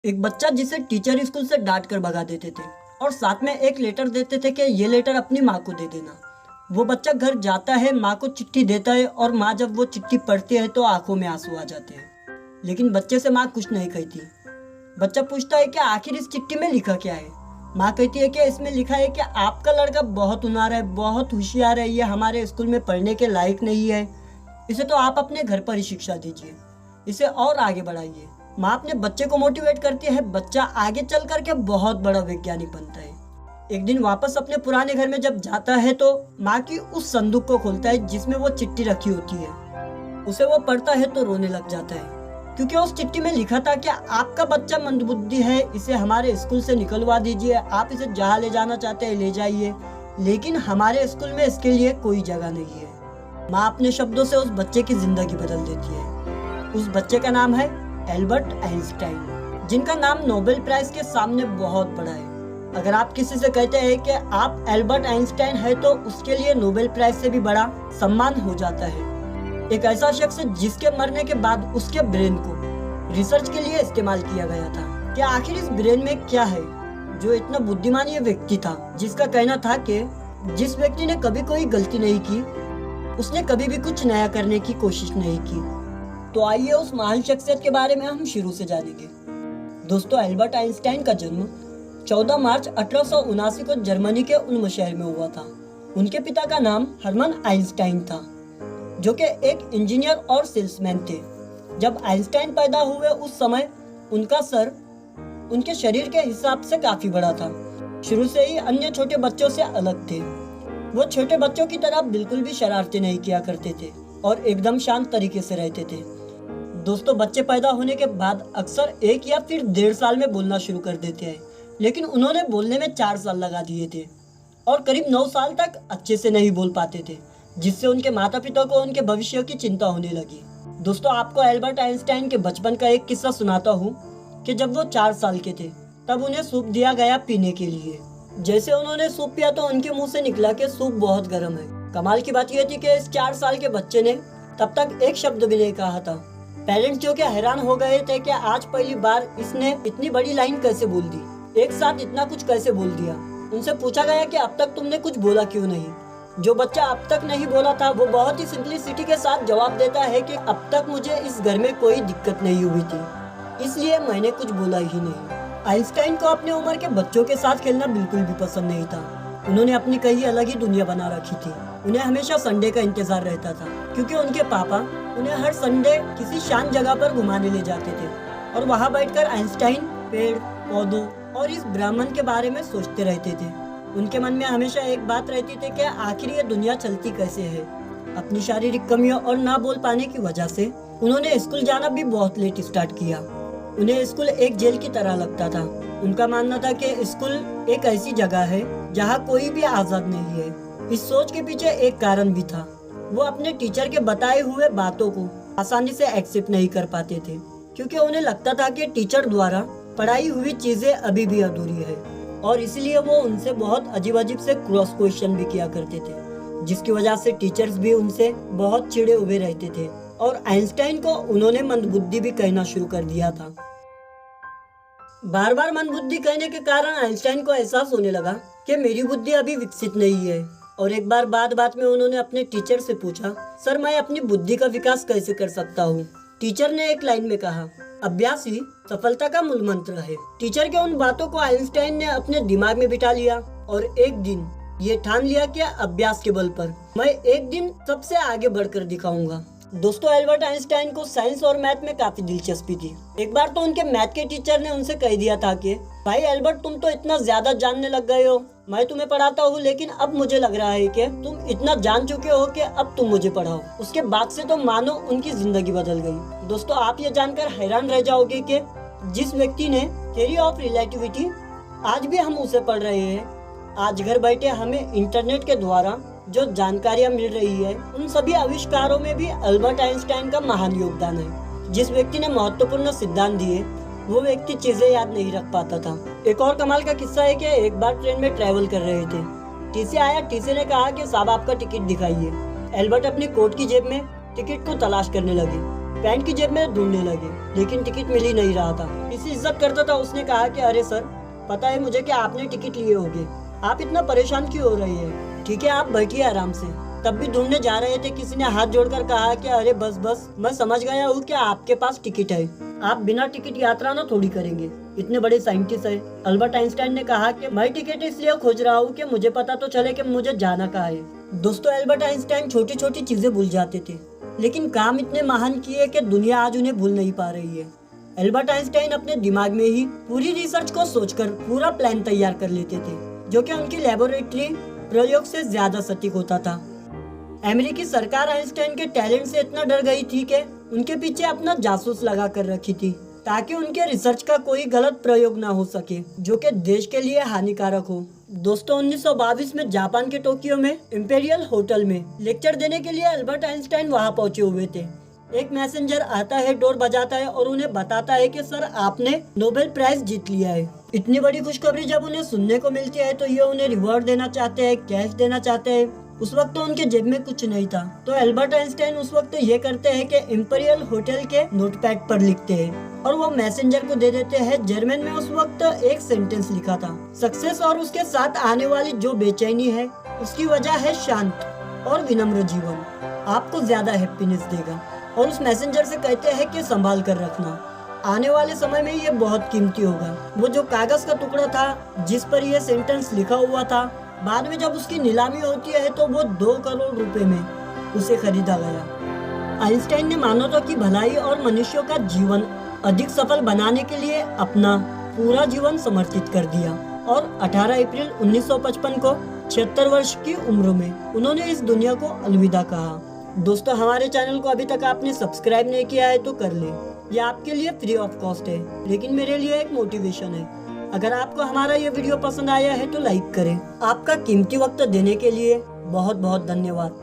एक बच्चा जिसे टीचर स्कूल से डांट कर भगा देते थे और साथ में एक लेटर देते थे कि ये लेटर अपनी माँ को दे देना। वो बच्चा घर जाता है, माँ को चिट्ठी देता है और माँ जब वो चिट्ठी पढ़ती है तो आंखों में आंसू आ जाते हैं। लेकिन बच्चे से माँ कुछ नहीं कहती। बच्चा पूछता है कि आखिर इस चिट्ठी में लिखा क्या है। माँ कहती है कि इसमें लिखा है कि आपका लड़का बहुत हुनर है, बहुत होशियार है, ये हमारे स्कूल में पढ़ने के लायक नहीं है, इसे तो आप अपने घर पर ही शिक्षा दीजिए, इसे और आगे बढ़ाइए। माँ अपने बच्चे को मोटिवेट करती है, बच्चा आगे चल करके बहुत बड़ा वैज्ञानिक बनता है। एक दिन वापस अपने पुराने घर में जब जाता है तो माँ की उस संदूक को खोलता है जिसमें वो चिट्ठी रखी होती है। उसे वो पढ़ता है तो रोने लग जाता है, क्योंकि उस चिट्ठी में लिखा था कि आपका बच्चा मंदबुद्धि है, इसे हमारे स्कूल से निकलवा दीजिए, आप इसे जहाँ ले जाना चाहते हैं ले जाइए, लेकिन हमारे स्कूल में इसके लिए कोई जगह नहीं है। माँ अपने शब्दों से उस बच्चे की जिंदगी बदल देती है। उस बच्चे का नाम है एल्बर्ट आइंस्टाइन, जिनका नाम नोबेल प्राइज के सामने बहुत बड़ा है। अगर आप किसी से कहते हैं कि आप एल्बर्ट आइंस्टाइन है तो उसके लिए नोबेल प्राइज से भी बड़ा सम्मान हो जाता है। एक ऐसा शख्स जिसके मरने के बाद उसके ब्रेन को रिसर्च के लिए इस्तेमाल किया गया था कि आखिर इस ब्रेन में क्या है जो इतना बुद्धिमान ये व्यक्ति था, जिसका कहना था कि जिस व्यक्ति ने कभी कोई गलती नहीं की उसने कभी भी कुछ नया करने की कोशिश नहीं की। तो आइए उस महान शख्सियत के बारे में हम शुरू से जानेंगे। दोस्तों, एल्बर्ट आइंस्टाइन का जन्म 14 मार्च 1879 को जर्मनी के उल्म शहर में हुआ था। उनके पिता का नाम हरमन आइंस्टाइन था, जो कि एक इंजीनियर और सेल्समैन थे। जब आइंस्टाइन पैदा हुए उस समय उनका सर उनके शरीर के हिसाब से काफी बड़ा था। शुरू से ही अन्य छोटे बच्चों से अलग थे। वो छोटे बच्चों की तरह बिल्कुल भी शरारतें नहीं किया करते थे और एकदम शांत तरीके से रहते थे। दोस्तों, बच्चे पैदा होने के बाद अक्सर 1 या फिर 1.5 साल में बोलना शुरू कर देते हैं, लेकिन उन्होंने बोलने में 4 साल लगा दिए थे और करीब 9 साल तक अच्छे से नहीं बोल पाते थे, जिससे उनके माता पिता को उनके भविष्य की चिंता होने लगी। दोस्तों, आपको एल्बर्ट आइंस्टाइन के बचपन का एक किस्सा सुनाता हूँ कि जब वो 4 साल के थे तब उन्हें सूप दिया गया पीने के लिए। जैसे उन्होंने सूप पिया तो उनके मुंह से निकला कि सूप बहुत गर्म है। कमाल की बात यह थी कि इस 4 साल के बच्चे ने तब तक एक शब्द भी नहीं कहा था। पेरेंट्स जो कि हैरान हो गए थे कि आज पहली बार इसने इतनी बड़ी लाइन कैसे बोल दी, एक साथ इतना कुछ कैसे बोल दिया। उनसे पूछा गया कि अब तक तुमने कुछ बोला क्यों नहीं। जो बच्चा अब तक नहीं बोला था वो बहुत ही सिंपलिसिटी के साथ जवाब देता है कि अब तक मुझे इस घर में कोई दिक्कत नहीं हुई थी, इसलिए मैंने कुछ बोला ही नहीं। आइंस्टाइन को अपने उम्र के बच्चों के साथ खेलना बिल्कुल भी पसंद नहीं था। उन्होंने अपनी कहीं अलग ही दुनिया बना रखी थी। उन्हें हमेशा संडे का इंतजार रहता था, क्योंकि उनके पापा उन्हें हर संडे किसी शांत जगह पर घुमाने ले जाते थे और वहाँ बैठकर आइंस्टाइन पेड़ पौधों और इस ब्राह्मण के बारे में सोचते रहते थे। उनके मन में हमेशा एक बात रहती थी कि आखिर ये दुनिया चलती कैसे है। अपनी शारीरिक कमियों और ना बोल पाने की वजह से उन्होंने स्कूल जाना भी बहुत लेट स्टार्ट किया। उन्हें स्कूल एक जेल की तरह लगता था। उनका मानना था कि स्कूल एक ऐसी जगह है जहाँ कोई भी आजाद नहीं है। इस सोच के पीछे एक कारण भी था। वो अपने टीचर के बताए हुए बातों को आसानी से एक्सेप्ट नहीं कर पाते थे, क्योंकि उन्हें लगता था कि टीचर द्वारा पढ़ाई हुई चीजें अभी भी अधूरी है, और इसलिए वो उनसे बहुत अजीब अजीब से क्रॉस क्वेश्चन भी किया करते थे, जिसकी वजह से टीचर्स भी उनसे बहुत चिढ़े हुए रहते थे और आइंस्टाइन को उन्होंने मंदबुद्धि भी कहना शुरू कर दिया था। बार बार मंदबुद्धि कहने के कारण आइंस्टाइन को एहसास होने लगा कि मेरी बुद्धि अभी विकसित नहीं है, और एक बार बात में उन्होंने अपने टीचर से पूछा, सर मैं अपनी बुद्धि का विकास कैसे कर सकता हूँ। टीचर ने एक लाइन में कहा, अभ्यास ही सफलता का मूल मंत्र है। टीचर के उन बातों को आइंस्टाइन ने अपने दिमाग में बिठा लिया और एक दिन ये ठान लिया कि अभ्यास के बल पर मैं एक दिन सबसे आगे बढ़कर दिखाऊंगा। दोस्तों, एल्बर्ट आइंस्टाइन को साइंस और मैथ में काफी दिलचस्पी थी। एक बार तो उनके मैथ के टीचर ने उनसे कह दिया था कि भाई एल्बर्ट, तुम तो इतना ज्यादा जानने लग गए हो, मैं तुम्हें पढ़ाता हूँ, लेकिन अब मुझे लग रहा है कि तुम इतना जान चुके हो कि अब तुम मुझे पढ़ाओ। उसके बाद से तो मानो उनकी जिंदगी बदल गई। दोस्तों, आप ये जानकर हैरान रह जाओगे कि जिस व्यक्ति ने थ्योरी ऑफ रिलेटिविटी आज भी हम उसे पढ़ रहे हैं, आज घर बैठे हमें इंटरनेट के द्वारा जो जानकारियां मिल रही है, उन सभी आविष्कारों में भी एल्बर्ट आइंस्टाइन का महान योगदान है। जिस व्यक्ति ने महत्वपूर्ण सिद्धांत दिए वो व्यक्ति चीजें याद नहीं रख पाता था। एक और कमाल का किस्सा है कि एक बार ट्रेन में ट्रैवल कर रहे थे। टीसी आया। टीसी ने कहा कि साहब आपका टिकट दिखाइए। एल्बर्ट अपनी कोट की जेब में टिकट को तलाश करने लगे। पैंट की जेब में ढूंढने लगे, लेकिन टिकट मिल ही नहीं रहा था। किसी इज्जत करता था उसने कहा कि अरे सर, पता है मुझे कि आपने टिकट लिए होंगे, आप इतना परेशान क्यों हो रही है? ठीक है, आप बैठिए आराम से। तब भी ढूंढने जा रहे थे, किसी ने हाथ जोड़कर कहा कि अरे बस बस, मैं समझ गया हूँ कि आपके पास टिकट है, आप बिना टिकट यात्रा ना थोड़ी करेंगे, इतने बड़े साइंटिस्ट है। अल्बर्ट आइंस्टाइन ने कहा कि मैं टिकट इसलिए खोज रहा हूँ कि मुझे पता तो चले कि मुझे जाना कहाँ है। दोस्तों, अल्बर्ट आइंस्टाइन छोटी छोटी चीजें भूल जाते थे, लेकिन काम इतने महान किए कि दुनिया आज उन्हें भूल नहीं पा रही है। अल्बर्ट आइंस्टाइन अपने दिमाग में ही पूरी रिसर्च को सोचकर पूरा प्लान तैयार कर लेते थे, जो कि उनकी लेबोरेटरी प्रयोग से ज्यादा सटीक होता था। अमेरिकी सरकार आइंस्टाइन के टैलेंट से इतना डर गई थी कि उनके पीछे अपना जासूस लगा कर रखी थी, ताकि उनके रिसर्च का कोई गलत प्रयोग ना हो सके जो कि देश के लिए हानिकारक हो। दोस्तों, 1922 में जापान के टोक्यो में इंपीरियल होटल में लेक्चर देने के लिए अल्बर्ट आइंस्टाइन वहां पहुंचे हुए थे। एक मैसेंजर आता है, डोर बजाता है और उन्हें बताता है कि सर, आपने नोबेल प्राइज जीत लिया है। इतनी बड़ी खुशखबरी जब उन्हें सुनने को मिलती है तो ये उन्हें रिवॉर्ड देना चाहते हैं, कैश देना चाहते हैं। उस वक्त तो उनके जेब में कुछ नहीं था, तो अल्बर्ट आइंस्टाइन उस वक्त ये करते हैं कि इंपीरियल होटल के नोटपैड पर लिखते हैं और वो मैसेंजर को दे देते हैं। जर्मन में उस वक्त एक सेंटेंस लिखा था, सक्सेस और उसके साथ आने वाली जो बेचैनी है उसकी वजह है शांत और विनम्र जीवन, आपको ज्यादा हैप्पीनेस देगा। और उस मैसेंजर से कहते हैं कि संभाल कर रखना, आने वाले समय में ये बहुत कीमती होगा। वो जो कागज का टुकड़ा था जिस पर ये सेंटेंस लिखा हुआ था, बाद में जब उसकी नीलामी होती है तो वो 2 करोड़ रुपए में उसे खरीदा गया। आइंस्टाइन ने मानवता की भलाई और मनुष्यों का जीवन अधिक सफल बनाने के लिए अपना पूरा जीवन समर्पित कर दिया और 18 अप्रैल 1955 को 76 वर्ष की उम्र में उन्होंने इस दुनिया को अलविदा कहा। दोस्तों, हमारे चैनल को अभी तक आपने सब्सक्राइब नहीं किया है तो कर लें, यह आपके लिए फ्री ऑफ कॉस्ट है, लेकिन मेरे लिए एक मोटिवेशन है। अगर आपको हमारा ये वीडियो पसंद आया है तो लाइक करें। आपका कीमती वक्त देने के लिए बहुत बहुत धन्यवाद।